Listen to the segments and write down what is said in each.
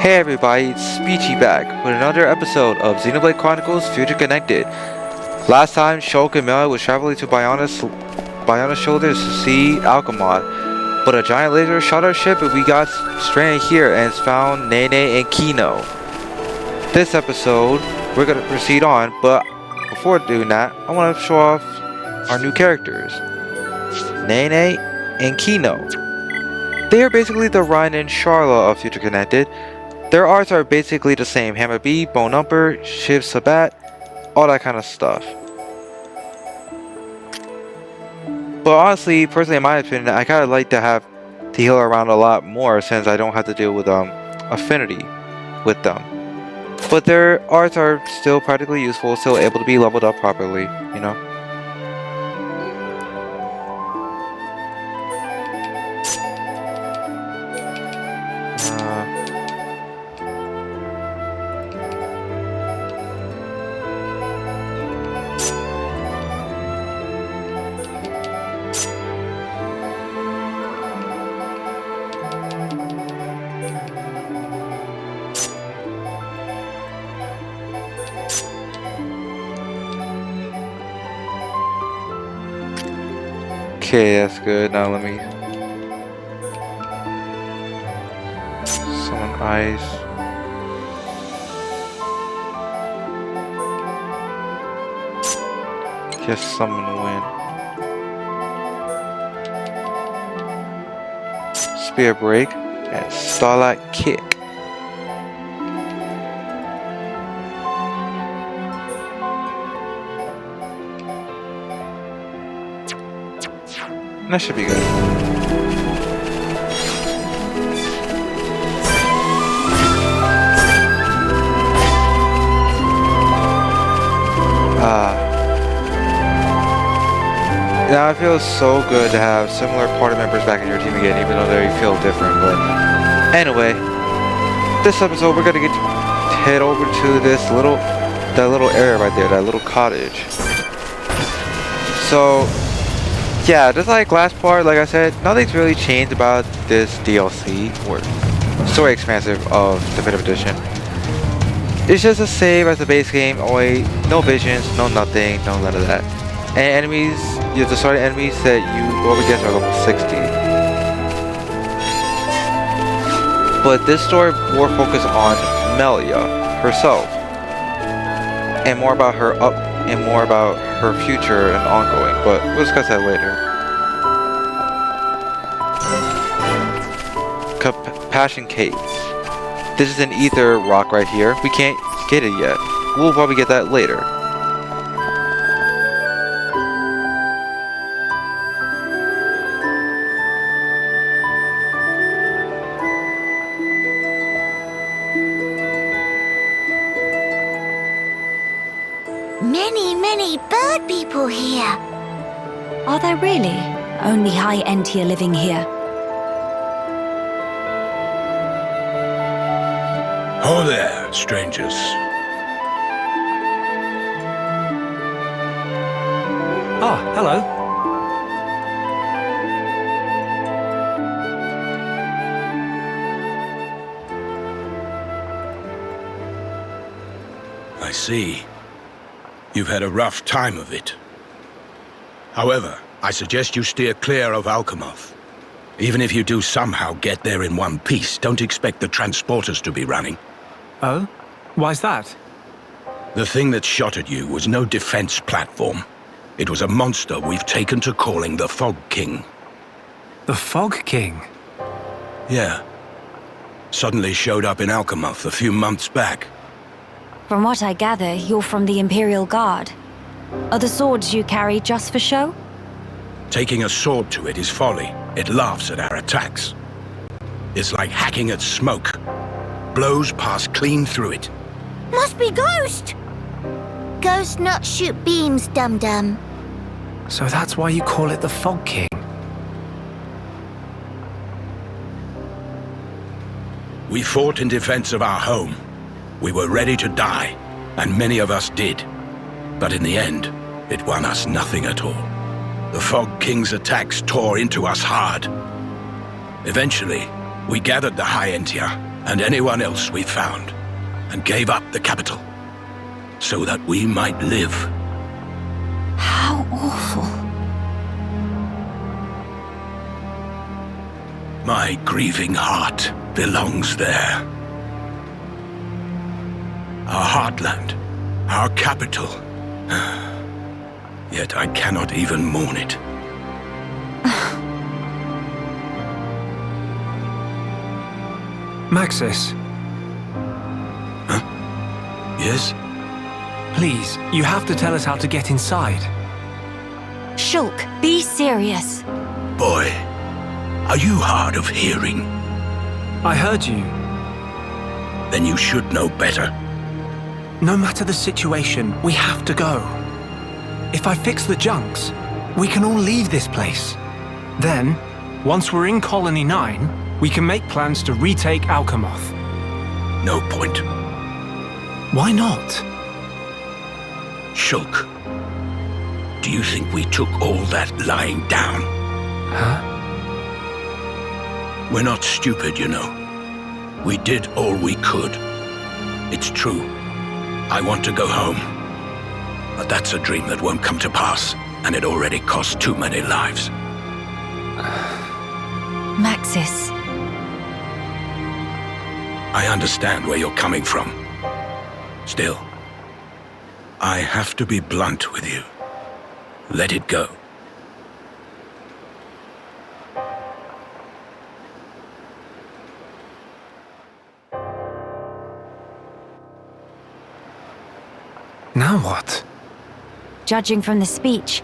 Hey everybody, it's Speechy back with another episode of Xenoblade Chronicles Future Connected. Last time, Shulk and Mel was traveling to Biona's shoulders to see Alchemod, but a giant laser shot our ship and we got stranded here and found Nene and Kino. This episode, we're gonna proceed on, but before doing that, I want to show off our new characters, Nene and Kino. They are basically the Ryan and Charla of Future Connected. Their arts are basically the same: Hammer B, Bone Umper, Shiv Sabat, all that kind of stuff. But honestly, personally in my opinion, I kind of like to have to heal around a lot more since I don't have to deal with affinity with them. But their arts are still practically useful, still able to be leveled up properly, you know? Okay, that's good. Now let me summon eyes. Just summon wind. Spear break and starlight kick. That should be good. Now it feels so good to have similar party members back in your team again, even though they feel different. But anyway, this episode we're gonna head over to that little area right there, that little cottage. So. Yeah, just like last part, like I said, nothing's really changed about this DLC, or story expansive of Definitive Edition. It's just the same as the base game, only no visions, no nothing, no none of that. And enemies, the starting enemies that you go up against are level 60. But this story more focused on Melia herself, and more about her future and ongoing, but we'll discuss that later. Passion Caves. This is an ether rock right here. We can't get it yet. We'll probably get that later. Many bird people here. Are there really? Only high entia living here. Oh there, strangers. Ah, hello. I see. You've had a rough time of it. However, I suggest you steer clear of Alchemod. Even if you do somehow get there in one piece, don't expect the transporters to be running. Oh? Why's that? The thing that shot at you was no defense platform. It was a monster we've taken to calling the Fog King. The Fog King? Yeah. Suddenly showed up in Alchemod a few months back. From what I gather, you're from the Imperial Guard. Are the swords you carry just for show? Taking a sword to it is folly. It laughs at our attacks. It's like hacking at smoke. Blows pass clean through it. Must be Ghost. Ghost not shoot beams, dum-dum. So that's why you call it the Fog King? We fought in defense of our home. We were ready to die, and many of us did. But in the end, it won us nothing at all. The Fog King's attacks tore into us hard. Eventually, we gathered the High Entia and anyone else we found, and gave up the capital, so that we might live. How awful. My grieving heart belongs there. Our heartland, our capital. Yet I cannot even mourn it. Maxis, Huh? Yes? please, you have to tell us how to get inside. Shulk, be serious. Boy, are you hard of hearing? I heard you. Then you should know better. No matter the situation, we have to go. If I fix the junks, we can all leave this place. Then, once we're in Colony 9, we can make plans to retake Alcamoth. No point. Why not? Shulk, do you think we took all that lying down? Huh? We're not stupid, you know. We did all we could. It's true. I want to go home. But that's a dream that won't come to pass, and it already cost too many lives. Maxis, I understand where you're coming from. Still, I have to be blunt with you. Let it go. Now what? judging from the speech,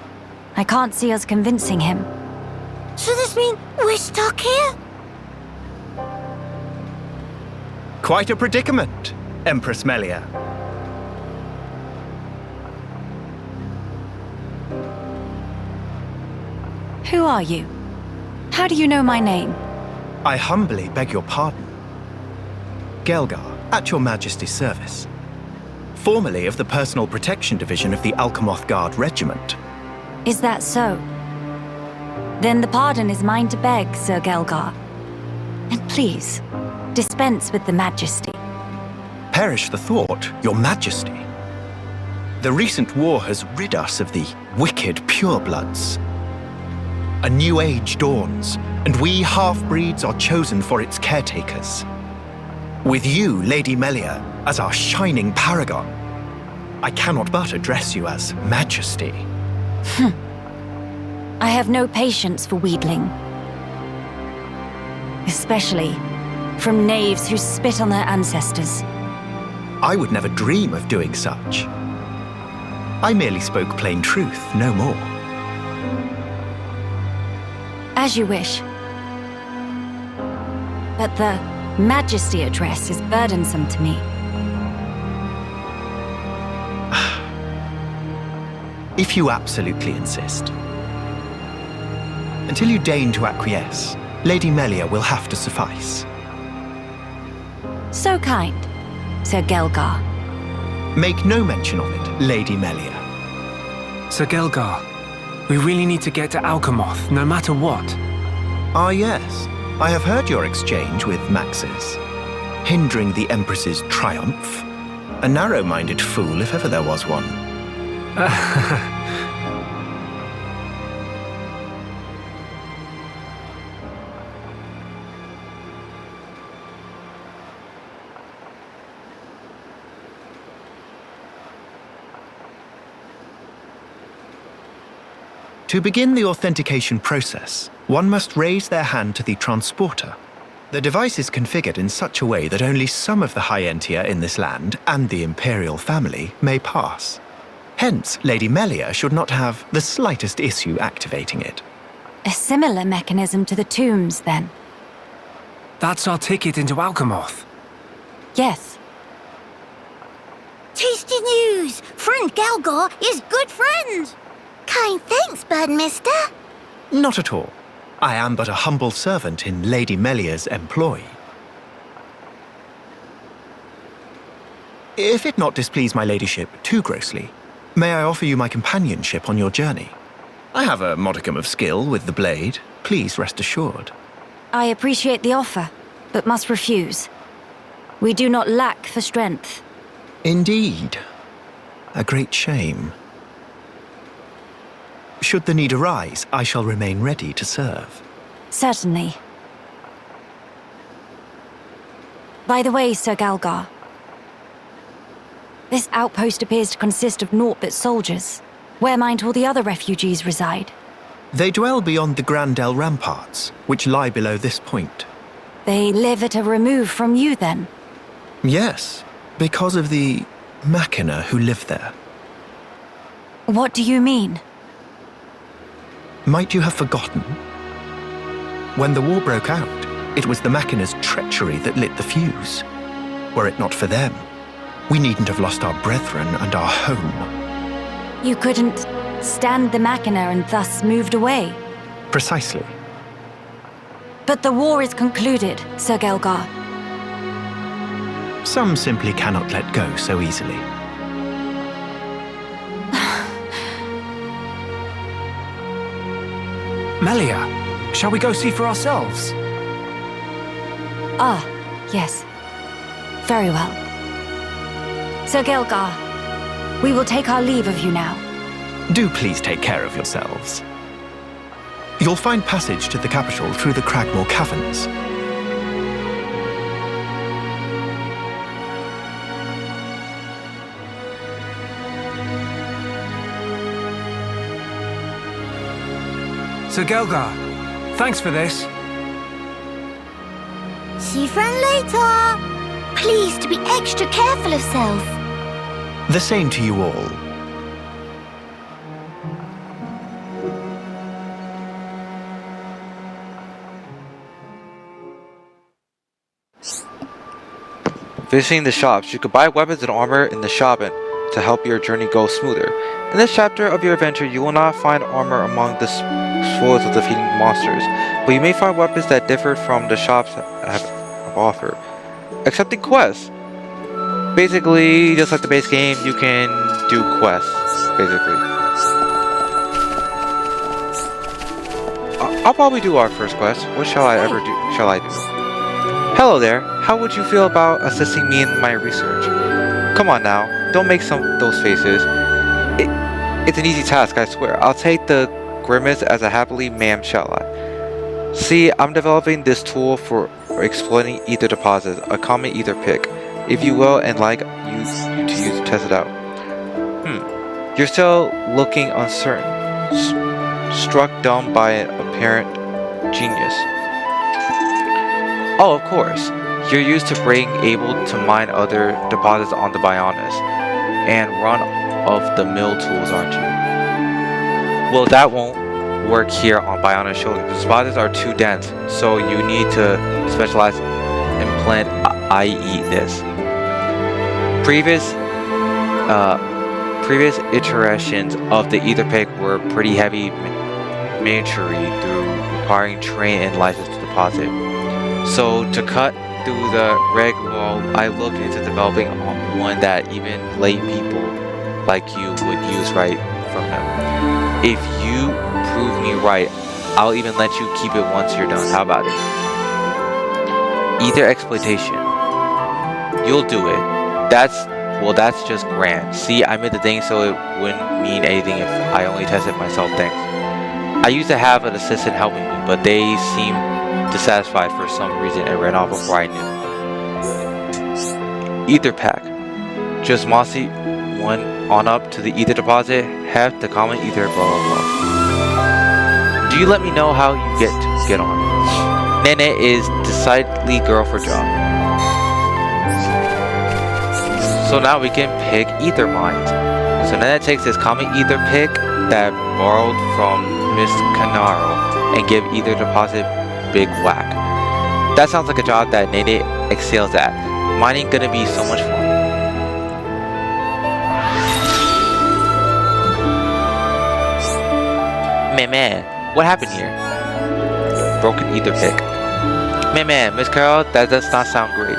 I can't see us convincing him. So this means we're stuck here? Quite a predicament, Empress Melia. Who are you? How do you know my name? I humbly beg your pardon. Gelgar, at your Majesty's service. Formerly of the Personal Protection Division of the Alcamoth Guard Regiment. Is that so? Then the pardon is mine to beg, Sir Gelgar. And please, dispense with the Majesty. Perish the thought, your Majesty. The recent war has rid us of the wicked purebloods. A new age dawns, and we half-breeds are chosen for its caretakers. With you, Lady Melia, as our shining paragon, I cannot but address you as Majesty. I have no patience for wheedling. Especially from knaves who spit on their ancestors. I would never dream of doing such. I merely spoke plain truth, no more. As you wish. But the Majesty address is burdensome to me. If you absolutely insist. Until you deign to acquiesce, Lady Melia will have to suffice. So kind, Sir Gelgar. Make no mention of it, Lady Melia. Sir Gelgar, we really need to get to Alcamoth, no matter what. Ah yes, I have heard your exchange with Maxis. Hindering the Empress's triumph. A narrow-minded fool if ever there was one. To begin the authentication process, one must raise their hand to the transporter. The device is configured in such a way that only some of the High-Entia in this land and the Imperial family may pass. Hence, Lady Melia should not have the slightest issue activating it. A similar mechanism to the tombs, then. That's our ticket into Alcamoth. Yes. Tasty news! Friend Gelgar is good friends! Kind thanks, Birdmister. Not at all. I am but a humble servant in Lady Melia's employ. If it not displease my ladyship too grossly, may I offer you my companionship on your journey? I have a modicum of skill with the blade. Please rest assured. I appreciate the offer, but must refuse. We do not lack for strength. Indeed. A great shame. Should the need arise, I shall remain ready to serve. Certainly. By the way, Sir Galgar, this outpost appears to consist of naught but soldiers. Where might all the other refugees reside? They dwell beyond the Grandel ramparts, which lie below this point. They live at a remove from you, then? Yes, because of the Machina who live there. What do you mean? Might you have forgotten? When the war broke out, it was the Machina's treachery that lit the fuse. Were it not for them, we needn't have lost our brethren and our home. You couldn't stand the Machina and thus moved away? Precisely. But the war is concluded, Sir Gelgar. Some simply cannot let go so easily. Melia, shall we go see for ourselves? Ah, yes. Very well. Sir Gelgar, we will take our leave of you now. Do please take care of yourselves. You'll find passage to the capital through the Cragmore Caverns. Sir Gelgar, thanks for this. See you friend later. Please to be extra careful of self. The same to you all. Visiting the shops, you could buy weapons and armor in the shop and to help your journey go smoother. In this chapter of your adventure, you will not find armor among the spoils of defeating monsters, but you may find weapons that differ from the shops have offer. Accepting quests. Basically, just like the base game, you can do quests, basically. I'll probably do our first quest. What shall I do? Hello there. How would you feel about assisting me in my research? Come on now. Don't make those faces. It's an easy task, I swear. I'll take the grimace as a happily ma'am, shall I? See, I'm developing this tool for exploiting ether deposits, a common ether pick, if you will, and like you to test it out. You're still looking uncertain, struck dumb by an apparent genius. Oh, of course. You're used to being able to mine other deposits on the Bionis and run of the mill tools, aren't you? Well, that won't work here on Bionis Shoulder. The deposits are too dense, so you need to specialize in plant, i.e. this. Previous iterations of the ether pick were pretty heavy miniatury through requiring train and license to deposit. So to cut through the reg wall, I looked into developing one that even lay people like you would use right from them. If you prove me right, I'll even let you keep it once you're done. How about it? Ether exploitation. You'll do it. That's just grand. See, I made the thing so it wouldn't mean anything if I only tested myself. Thanks. I used to have an assistant helping me, but they seemed dissatisfied for some reason and ran off before I knew. Ether pack. Just mossy one on up to the ether deposit, have the common ether, blah blah blah. Do you let me know how you get on? Nene is decidedly girl for job. So now we can pick ether mines. So Nene takes this common ether pick that borrowed from Miss Canaro and give ether deposit big whack. That sounds like a job that Nene excels at. Mining gonna be so much fun. Man, what happened here? Broken ether pick. Man, Miss Carol, that does not sound great.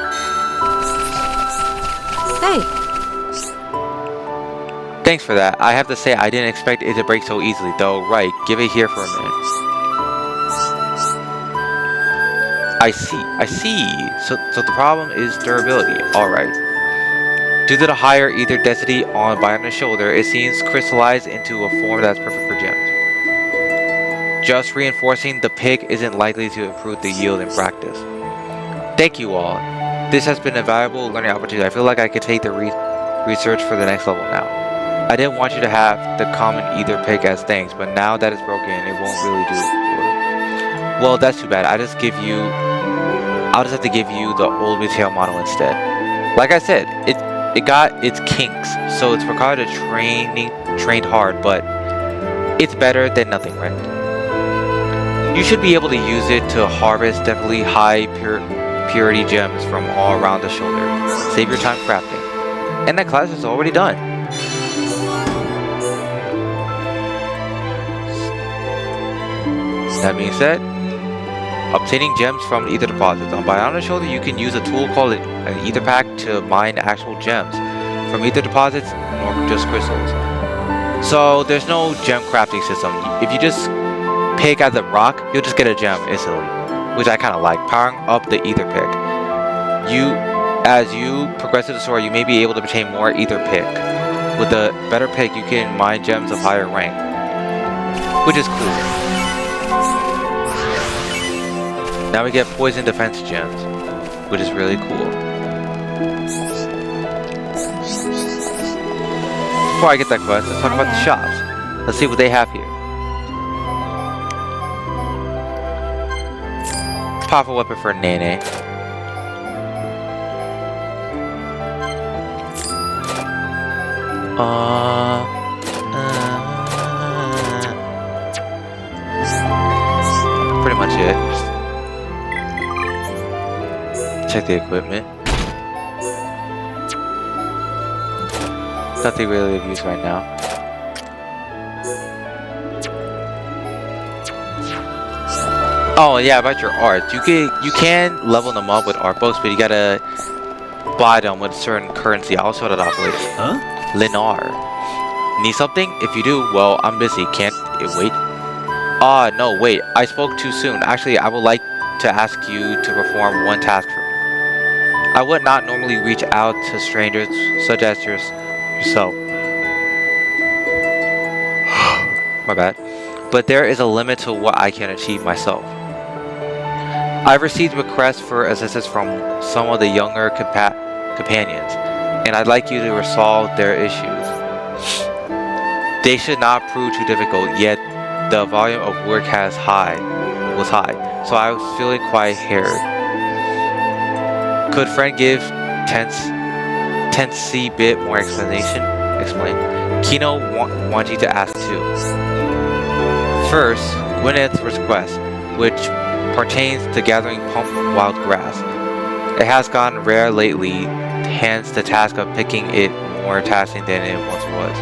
Hey. Thanks for that. I have to say I didn't expect it to break so easily, though. Right, give it here for a minute. I see. So the problem is durability. Alright. Due to the higher ether density on Biona's shoulder, it seems crystallized into a form that's perfect for gems. Just reinforcing the pig isn't likely to improve the yield in practice. Thank you all. This has been a valuable learning opportunity. I feel like I could take the research for the next level now. I didn't want you to have the common ether pig as thanks, but now that it's broken, it won't really do it. Well, that's too bad. I'll just have to give you the old retail model instead. Like I said, it got its kinks, so it's required to trained hard, but it's better than nothing, right? You should be able to use it to harvest definitely high purity gems from all around the shoulder. Save your time crafting. And that class is already done. That being said, obtaining gems from ether deposits. On Biona's shoulder, you can use a tool called an ether pack to mine actual gems from ether deposits, nor just crystals. So there's no gem crafting system. If you just pick at the rock, you'll just get a gem instantly, which I kind of like, powering up the ether pick. As you progress to the story, you may be able to obtain more ether pick. With a better pick, you can mine gems of higher rank, which is cool. Now we get poison defense gems, which is really cool. Before I get that quest, let's talk about the shops. Let's see what they have here. Powerful weapon for Nene. Pretty much it. Check the equipment. Nothing really of use right now. Oh yeah, about your art. You can level them up with art books, but you gotta buy them with a certain currency. I'll show that off later. Huh? Linar. Need something? If you do, well, I'm busy. Can't it wait? No, wait. I spoke too soon. Actually, I would like to ask you to perform one task for me. I would not normally reach out to strangers such as yourself. My bad. But there is a limit to what I can achieve myself. I've received requests for assistance from some of the younger companions, and I'd like you to resolve their issues. They should not prove too difficult, yet the volume of work was high, so I was feeling quite harried. Could friend give Tense bit more explanation? Explain. Kino wants you to ask too. First, Gwyneth's request, which pertains to gathering pump wild grass. It has gotten rare lately, hence the task of picking it more taxing than it once was.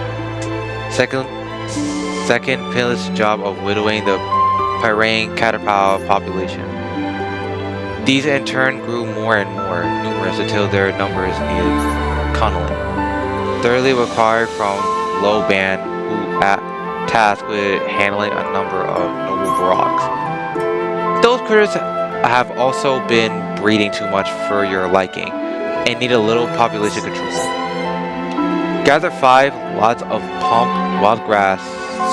Second, Pilla's job of widowing the Piraean caterpillar population. These in turn grew more and more numerous until their numbers needed cunneling. Thirdly, required from Low Band, who tasked with handling a number of noble brogs. Those critters have also been breeding too much for your liking and need a little population control. Gather 5 lots of pump wild grass,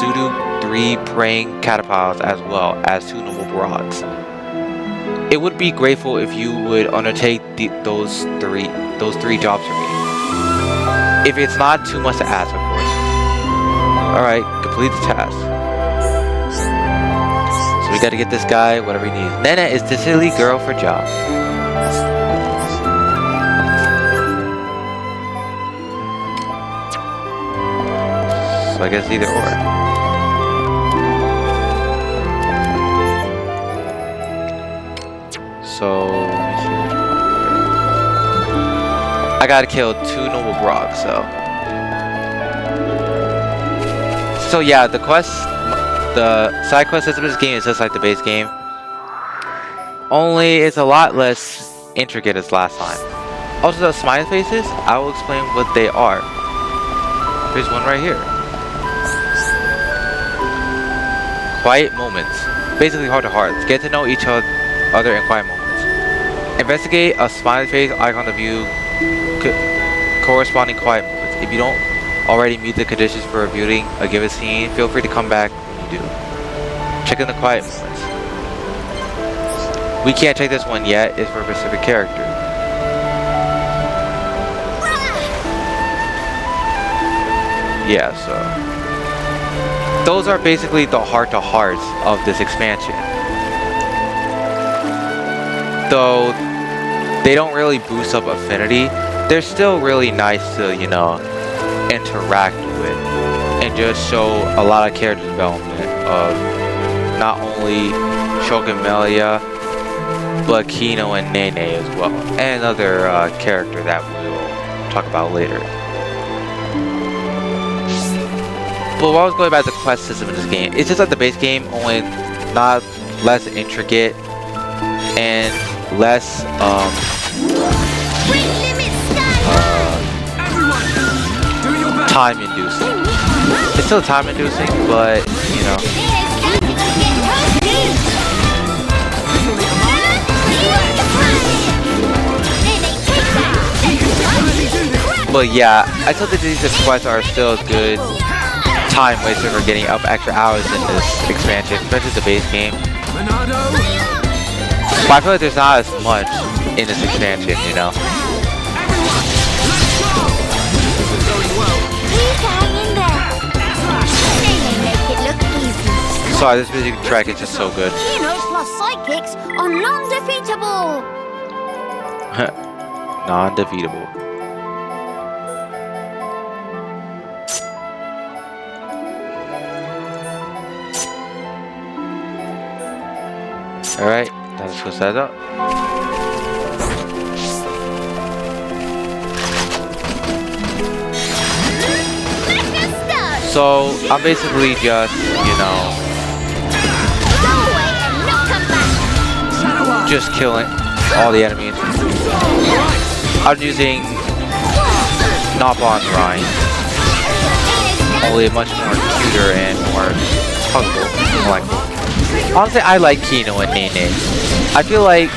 Sudo 3 praying caterpillars, as well as 2 noble brogs. It would be grateful if you would undertake those three jobs for me. If it's not too much to ask, of course. Alright, complete the task. So we gotta get this guy whatever he needs. Nena is the silly girl for job. So I guess either or. So, let me see which one. I gotta kill 2 noble brogs, so yeah, the side quest system of this game is just like the base game. Only it's a lot less intricate as last time. Also, the smiley faces, I will explain what they are. Here's one right here. Quiet moments. Basically heart to heart. Get to know each other in quiet moments. Investigate a smiley face icon to view corresponding quiet moments. If you don't already meet the conditions for viewing a given scene, feel free to come back when you do. Check in the quiet moments. We can't check this one yet, it's for a specific character. Yeah, so those are basically the heart-to-hearts of this expansion. Though they don't really boost up affinity, they're still really nice to, you know, interact with and just show a lot of character development of not only Shulk and Melia, but Kino and Nene as well, and another character that we'll talk about later. But while I was going back to the quest system in this game, it's just like the base game, only not less intricate and less time inducing. It's still time inducing, but you know. But yeah, I still think these quests are still a good time waster for getting up extra hours in this expansion, especially the base game. But I feel like there's not as much in this expansion, you know. Sorry, this music track is just so good. Kino plus sidekicks are non-defeatable. Non-defeatable. Alright, let's switch that up. So, I'm basically just, you know, just killing all the enemies. I'm using Napa and Ryan. Only much more cuter and more huggable. Honestly, I like Kino and Nene. I feel like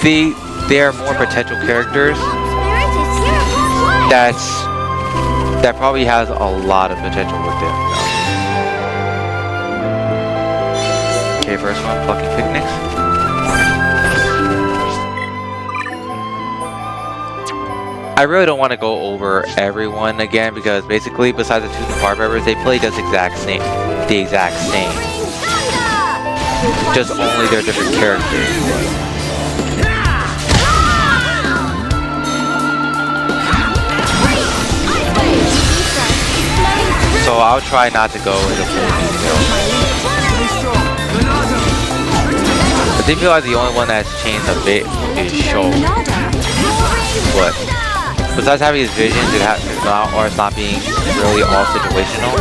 they are more potential characters. That probably has a lot of potential with them. Okay, first one, plucking picnics. I really don't want to go over everyone again because basically, besides the two Nefar members, they play the exact same. Just only they're different characters. So I'll try not to go into full detail. I think feel like the only one that's changed a bit is Shulk. But besides having his visions, it's not being really all situational.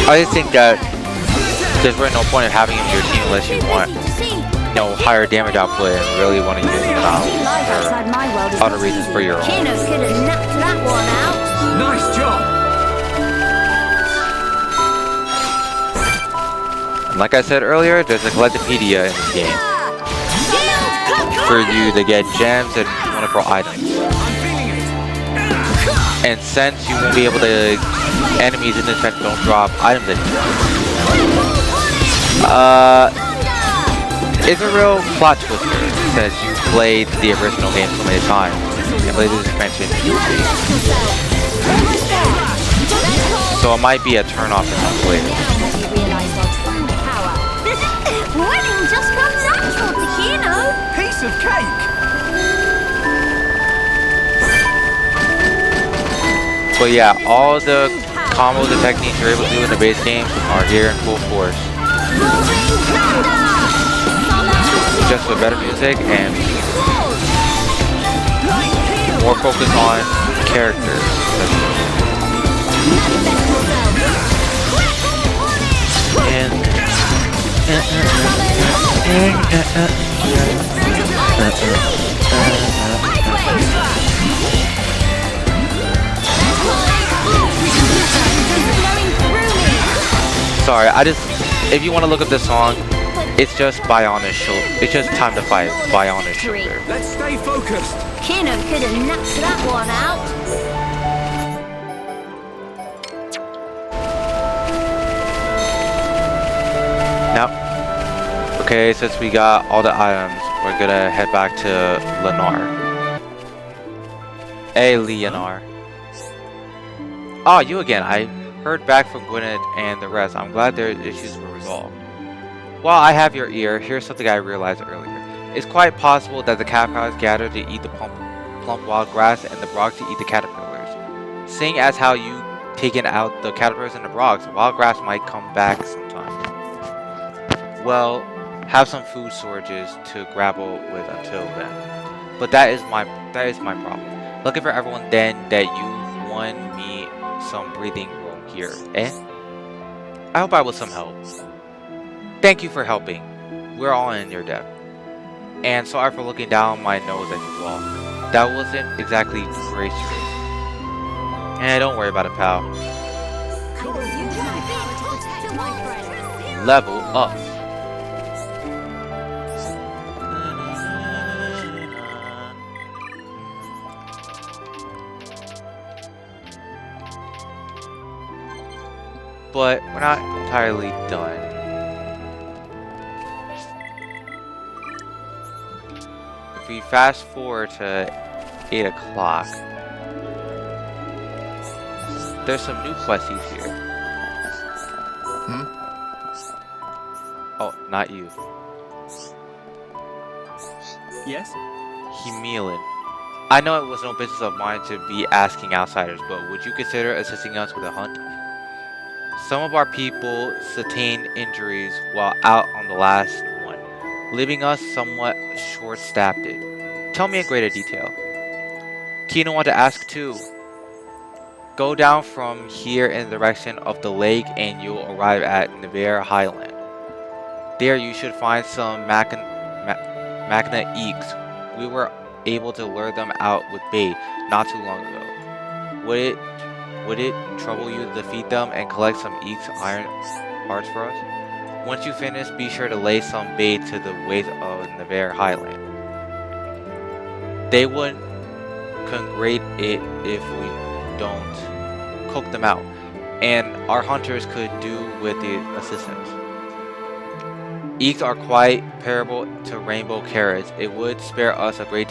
I just think that there's really no point in having him in your team unless you want, you know, higher damage output and really want to use him out for other reasons for your own. Kino could have knocked that one out. Nice job. And like I said earlier, there's a Collectopedia in this game for you to get gems and wonderful items. And since you won't be able to, enemies in this event don't drop items anymore. It's a real plot twister since you played the original game so many times and played this expansion newly. So it might be a turn off for some players. Winning just comes natural to Kino. Piece of cake. But yeah, all the combos and techniques you're able to do in the base game are here in full force. Just with better music and more focus on characters. Sorry, I just if you want to look up this song, it's just Biona's shoulder. It's just Time to Fight, Biona's shoulder. Let's stay focused. Kino could have knocked that one out. Now, okay, since we got all the items, we're gonna head back to Lennar. Hey, Leonard. Oh, you again. I heard back from Gwyneth and the rest. I'm glad their issues were resolved. While I have your ear, here's something I realized earlier. It's quite possible that the caterpillars gathered to eat the plump wild grass and the frogs to eat the caterpillars. Seeing as how you taken out the caterpillars and the frogs, wild grass might come back sometime. Well, have some food storages to grapple with until then. But that is my problem. Looking for everyone then that you won me some breathing room here, eh? I hope I was some help. Thank you for helping. We're all in your debt. And sorry for looking down my nose at you all. That wasn't exactly gracious. Eh, don't worry about it, pal. Level up. But we're not entirely done. If we fast forward to 8 o'clock, there's some new questies here. Oh, not you. Yes? Hemilin. I know it was no business of mine to be asking outsiders, but would you consider assisting us with a hunt? Some of our people sustained injuries while out on the last one, leaving us somewhat short-staffed. Tell me in greater detail. Kino wanted to ask too. Go down from here in the direction of the lake and you'll arrive at Nevaeh Highland. There you should find some Magna Eeks. We were able to lure them out with bait not too long ago. Would it trouble you to feed them and collect some Eeks iron hearts for us? Once you finish, be sure to lay some bait to the waist of Nevaeh Highland. They wouldn't congregate it if we don't cook them out, and our hunters could do with the assistance. Eeks are quite comparable to rainbow carrots. It would spare us a great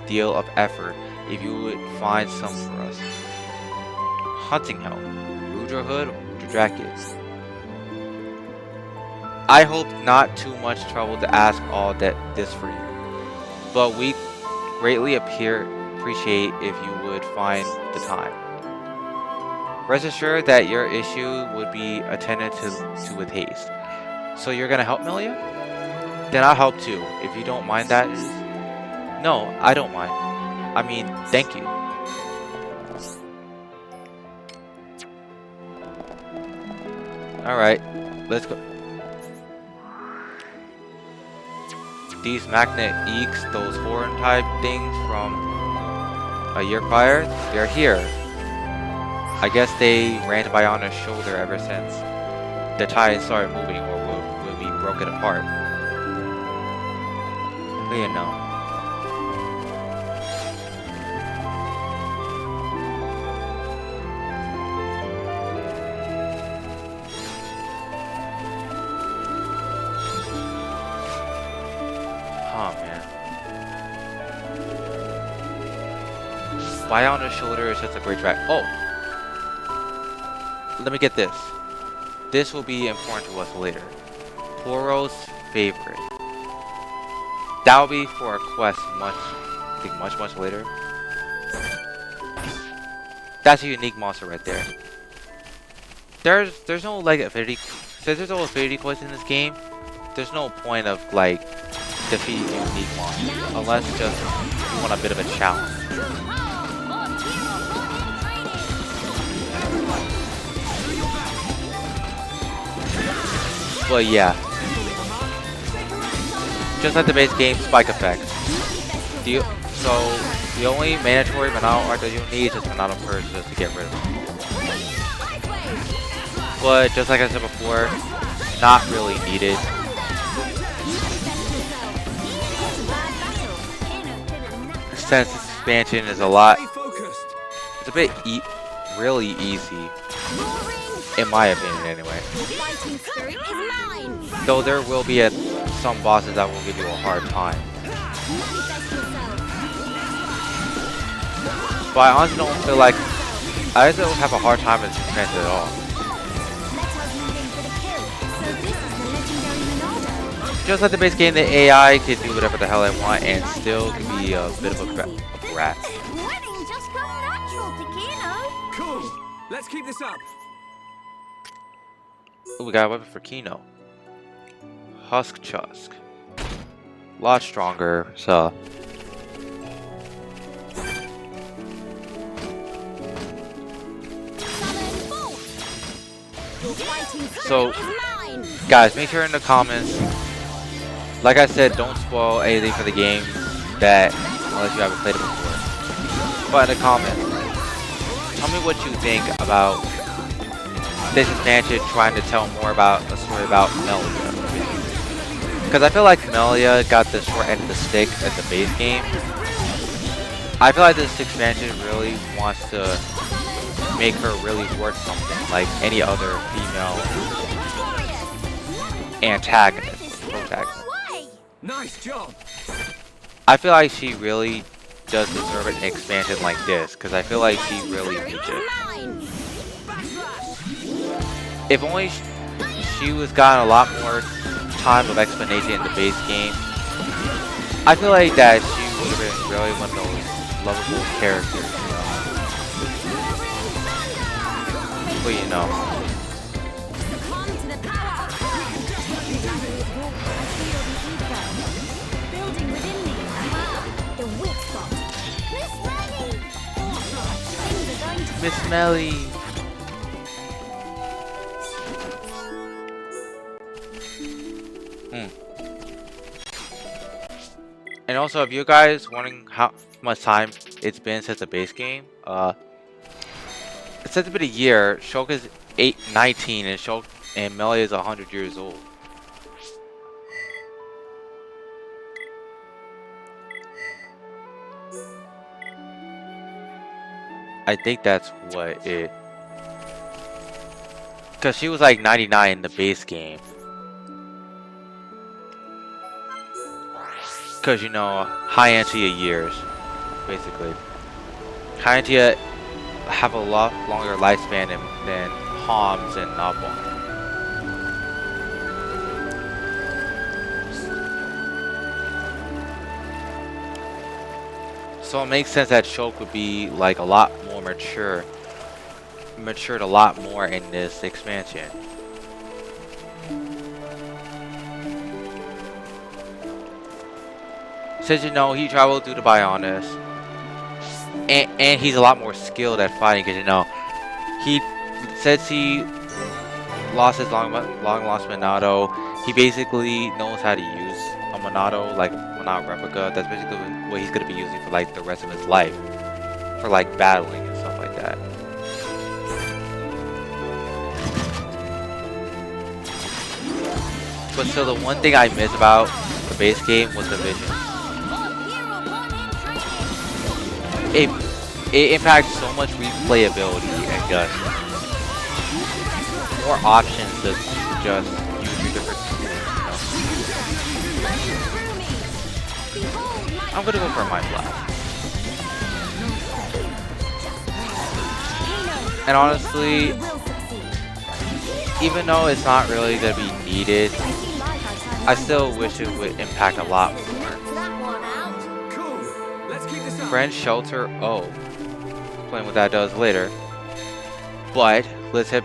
deal of effort if you would find some for us. Hunting help. Rudra Hood or Rudra Jacket. I hope not too much trouble to ask all this for you, but we greatly appreciate if you would find the time. Rest assured that your issue would be attended to with haste. So you're gonna help, Melia? Then I'll help too, if you don't mind that. No, I don't mind. I mean, thank you. Alright, let's go. These magnet eeks, those horn type things from a year prior, they're here. I guess they ran to Biona's shoulder ever since the tide started moving or will be broken apart. Who do you know? Oh man. Biona's shoulder is just a great track. Oh! Let me get this. This will be important to us later. Poro's favorite. That will be for a quest much later. That's a unique monster right there. There's no like affinity. Since there's no affinity quests in this game, there's no point of like defeating unique monsters unless just you want a bit of a challenge. But yeah, just like the base game, spike effect. So the only mandatory Monado art that you need is just Monado Purge just to get rid of them. But just like I said before, not really needed. Since this expansion is a lot, it's a bit really easy, in my opinion anyway. Though there will be some bosses that will give you a hard time. But I honestly don't feel like I don't have a hard time with this expansion at all. Just like the base game, the AI can do whatever the hell I want and still can be a bit of a rat. Wedding just come natural to Kino. Cool. Let's keep this up. Ooh, we got a weapon for Kino. Husk Chusk. A lot stronger, so. So, guys, make sure in the comments, like I said, don't spoil anything for the game that, unless you haven't played it before. But in the comments, tell me what you think about this expansion trying to tell more about a story about Melia. Because I feel like Melia got the short end of the stick at the base game. I feel like this expansion really wants to make her really worth something, like any other female antagonist, protagonist. Nice job. I feel like she really does deserve an expansion like this, because I feel like she really needs it. If only she was gotten a lot more time of explanation in the base game, I feel like that she would have been really one of those lovable characters, you know. But you know. Miss Melly. And also, if you guys wondering how much time it's been since the base game, it says it's been a year. Shulk is 19 and Melia is 100 years old. I think that's what it... Because she was like 99 in the base game. Because, you know, high Antia years, basically. High Antia have a lot longer lifespan than Homs and Nabon. So it makes sense that Shulk would be like a lot more matured a lot more in this expansion. Since, you know, he traveled through the Bionis, and he's a lot more skilled at fighting, because, you know, he since he lost his long lost Monado, he basically knows how to use a Monado, like Monado replica. That's basically what he's gonna be using for like the rest of his life, for like battling and stuff like that. But still, the one thing I miss about the base game was the vision. It impacts so much replayability and guns. More options to just use your different tools, you know? I'm gonna go for my blast. And honestly, even though it's not really gonna be needed, I still wish it would impact a lot more. Friend Shelter O. Explain what that does later. But let's hit.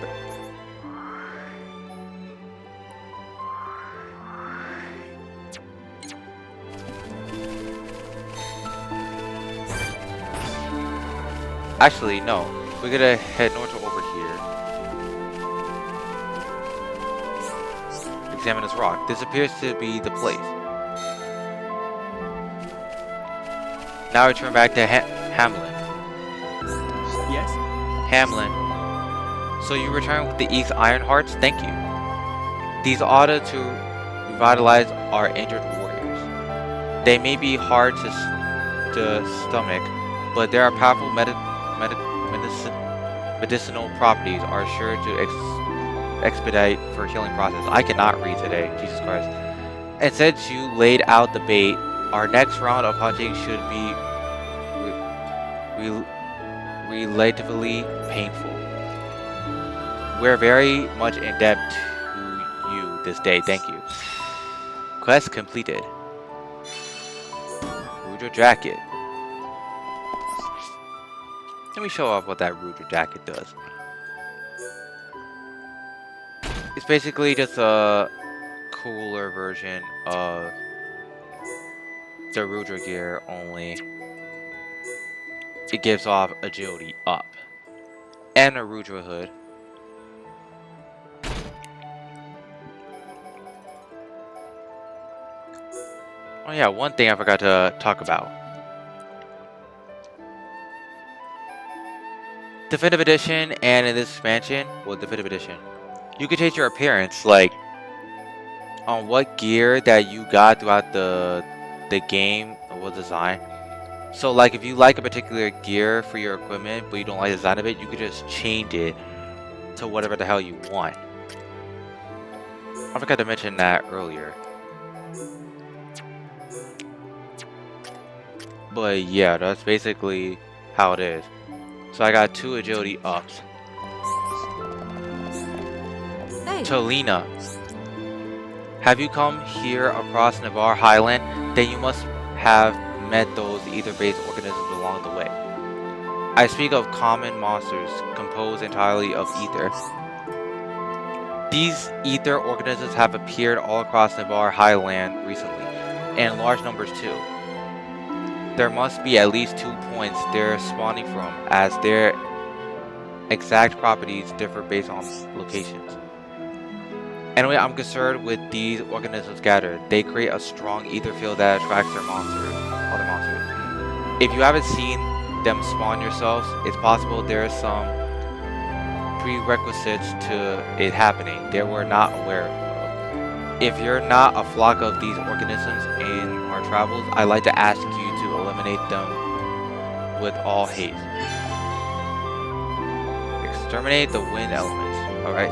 Actually, no. We're gonna head north over here. Examine this rock. This appears to be the place. Now return back to Hamlin. Yes? Hamlin. So you return with the East Iron Hearts? Thank you. These ought to revitalize our injured warriors. They may be hard to stomach, but their powerful medicinal properties are sure to expedite for healing process. I cannot read today, Jesus Christ. And since you laid out the bait, our next round of hunting should be relatively painful. We're very much in debt to you this day. Thank you. Quest completed. Rudra jacket. Let me show off what that Rudra jacket does. It's basically just a cooler version of the Rudra gear, only it gives off agility up. And a Rudra hood. Oh yeah, one thing I forgot to talk about. Definitive Edition, and in this expansion, well, Definitive Edition, you can change your appearance, like on what gear that you got throughout the game was designed. So like if you like a particular gear for your equipment but you don't like the design of it, you could just change it to whatever the hell you want. I forgot to mention that earlier. But yeah, that's basically how it is. So I got 2 agility ups. Hey. Tolina. Have you come here across Navarre Highland? Then you must have met those ether-based organisms along the way. I speak of common monsters composed entirely of ether. These ether organisms have appeared all across Navarre Highland recently, and in large numbers too. There must be at least 2 points they're spawning from, as their exact properties differ based on locations. Anyway, I'm concerned with these organisms scattered. They create a strong ether field that attracts other monsters. If you haven't seen them spawn yourselves, it's possible there are some prerequisites to it happening they were not aware of. If you're not a flock of these organisms in our travels, I'd like to ask you to eliminate them with all haste. Exterminate the wind elements. Alright.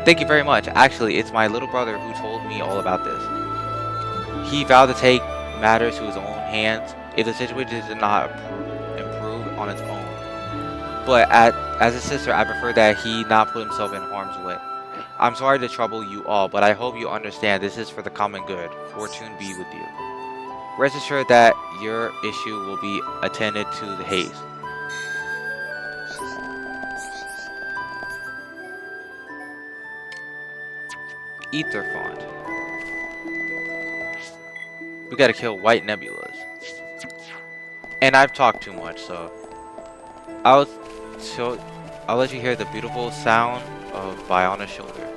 Thank you very much. Actually, it's my little brother who told me all about this. He vowed to take matters to his own hands if the situation did not improve on its own. But as a sister, I prefer that he not put himself in harm's way. I'm sorry to trouble you all, but I hope you understand this is for the common good. Fortune be with you. Rest assured that your issue will be attended to the haste. Ether font. We gotta kill white nebulas. And I've talked too much, so I'll let you hear the beautiful sound of Biona's shoulder.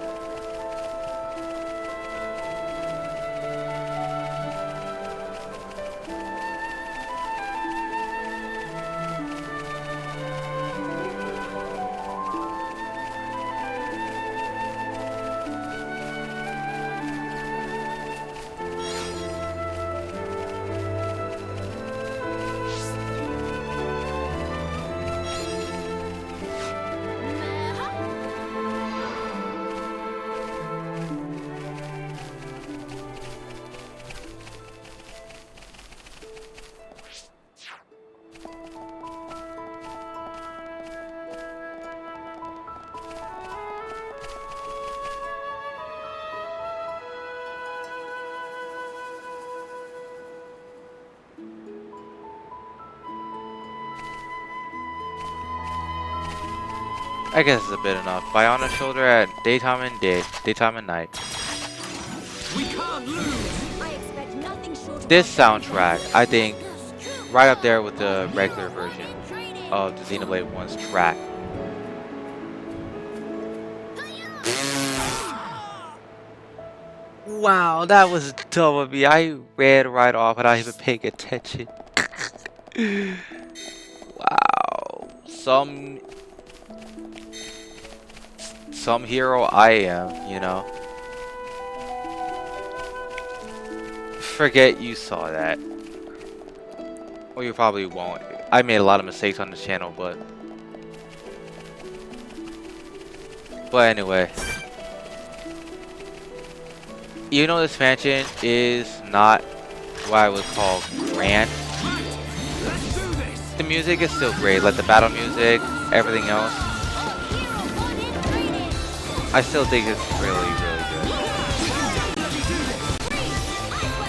I guess it's a bit enough. Biona's shoulder at daytime and night. We can't lose. I expect nothing short of This soundtrack, I think, right up there with the regular version of the Xenoblade 1's track. Wow, that was dumb of me. I ran right off without even paying attention. Wow. Some hero I am, you know. forget you saw that. Or you probably won't. I made a lot of mistakes on this channel, but anyway. Even though this mansion is not what I would call grand, the music is still great. Like the battle music, everything else. I still think it's really, really good.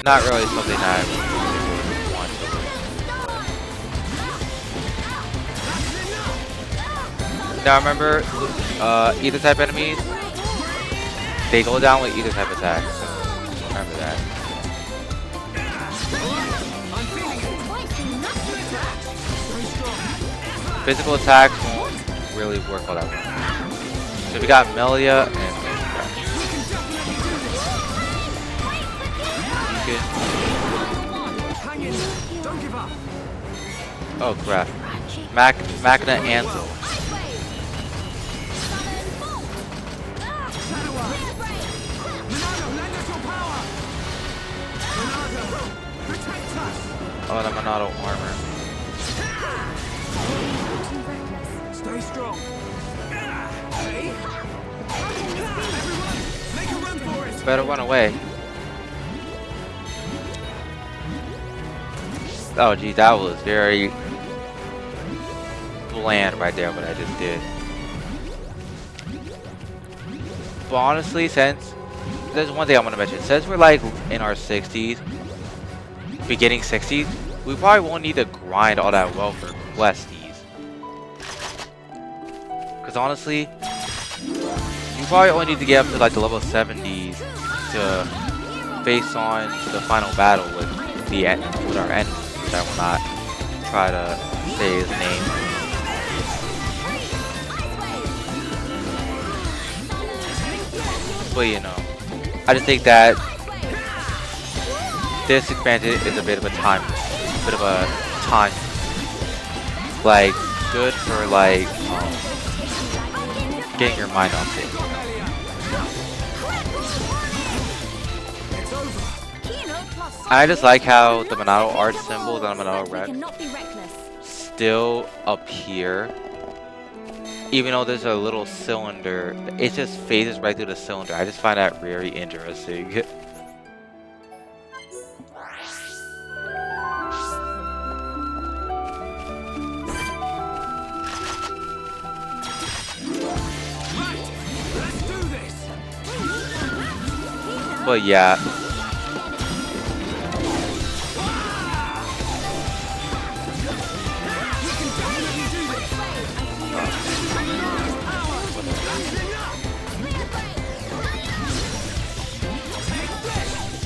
Not really something that I really want to. Now remember, either type enemies, they go down with either type attack. So remember that. Physical attacks won't really work all that well. So we got Melia and oh crap. Machina Ansel. Oh, the Monado armor. Stay strong. Make a run for it. Better run away. Oh gee, that was very bland right there what I just did. But honestly, since there's one thing I want to mention, since we're like in our 60s, beginning 60s, we probably won't need to grind all that well for questies. Because honestly, you probably only need to get up to like the level 70s to face on the final battle with our enemy. I will not try to say his name. But you know, I just think that this expansion is a bit of a time, like good for like getting your mind off it. I just like how the Monado art symbols on the Monado Rex still appear. Even though there's a little cylinder, it just phases right through the cylinder. I just find that very interesting. But yeah.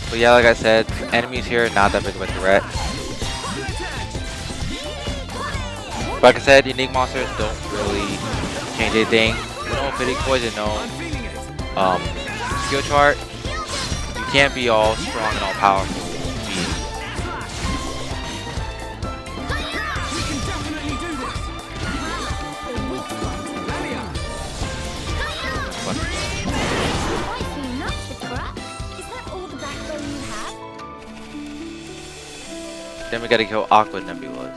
But yeah, like I said, enemies here not that big of a threat. But like I said, unique monsters don't really change anything. No fitting poison, no skill chart. You can't be all strong and all powerful. Then we gotta kill Aqua Nebulas.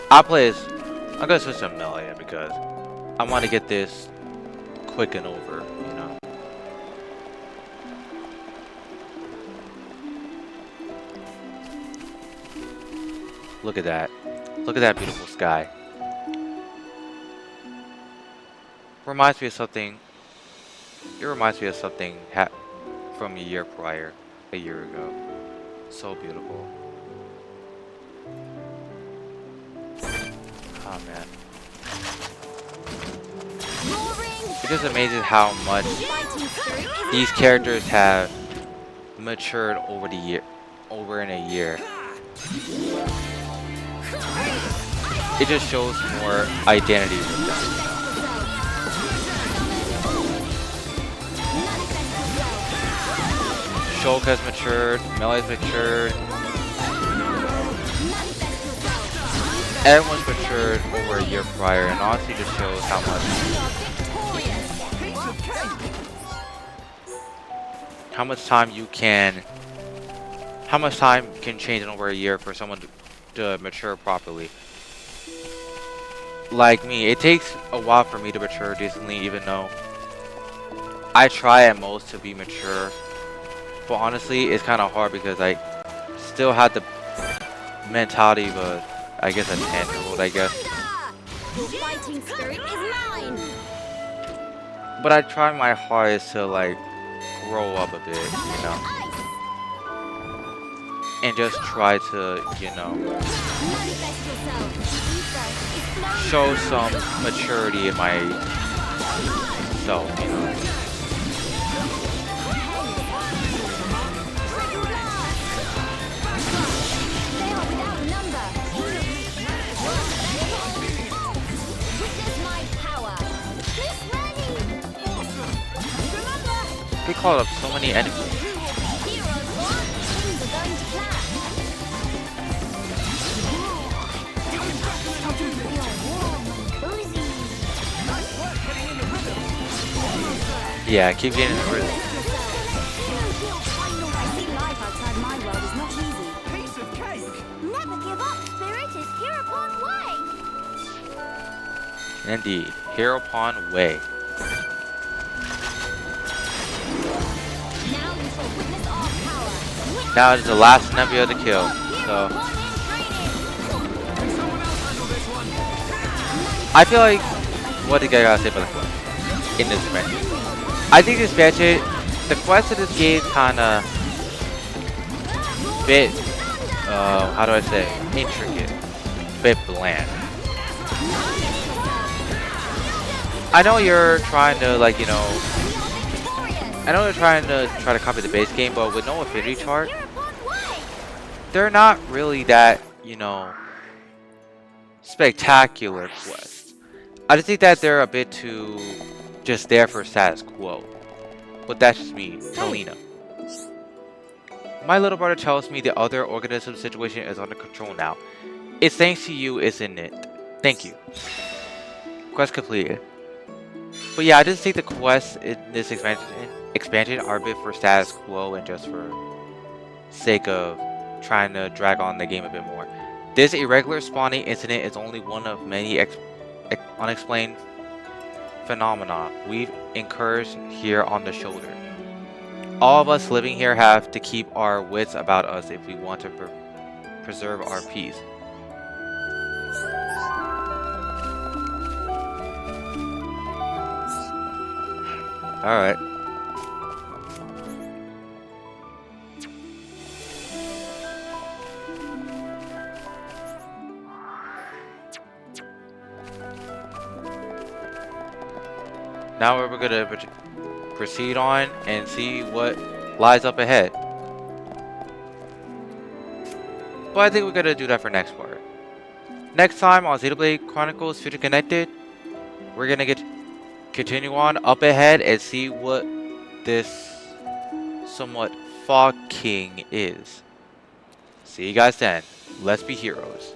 I'm gonna switch to Melia because I want to get this quick and over, you know. Look at that. Look at that beautiful sky. Reminds me of something. It reminds me of something from a year prior, a year ago. So beautiful. Oh man. It just amazes how much these characters have matured over in a year. It just shows more identity with them. Shulk has matured, Melia's matured, Everyone's matured over a year prior, and honestly just shows how much time can change in over a year for someone to mature properly. Like me, it takes a while for me to mature decently, even though I try at most to be mature. But honestly, it's kind of hard because I still have the mentality of a, I guess, a 10-year-old, I guess. Fighting spirit is mine. But I try my hardest to like grow up a bit, you know, and just try to, you know, Manifest yourself. show some maturity in myself, you know. They are without number. Witness my power. Miss Ready. Remember, They called up so many enemies. heroes want, things are going to plan. You're warm and cozy. Yeah, keep getting in the rhythm. I see life outside my world is not easy. Piece of cake. Never give up, spirit is here upon way. Indeed, hero upon way. Now you shall witness our power. Witness Now it's the last Nebula to kill, hero so upon in training. I feel like what did I gotta say about the quest in this expansion? I think this expansion, the quest of this game kinda bit how do I say, intricate, bit bland. I know you're trying to like, you know, I know they're trying to copy the base game, but with no affinity chart, Here upon way. they're not really that, you know, spectacular quests. I just think that they're a bit too just there for status quo. But that's just me, Talina. My little brother tells me the other organism situation is under control now. It's thanks to you, isn't it? Thank you. Quest completed. But yeah, I just think the quests in this expansion are a bit for status quo and just for sake of trying to drag on the game a bit more. This irregular spawning incident is only one of many unexplained phenomena we've incurred here on the shoulder. All of us living here have to keep our wits about us if we want to preserve our peace. Alright. Now we're gonna proceed on and see what lies up ahead. But I think we're gonna do that for next part. Next time on Xenoblade Chronicles Future Connected, we're gonna continue on up ahead and see what this somewhat Fog King is. See you guys then. Let's be heroes.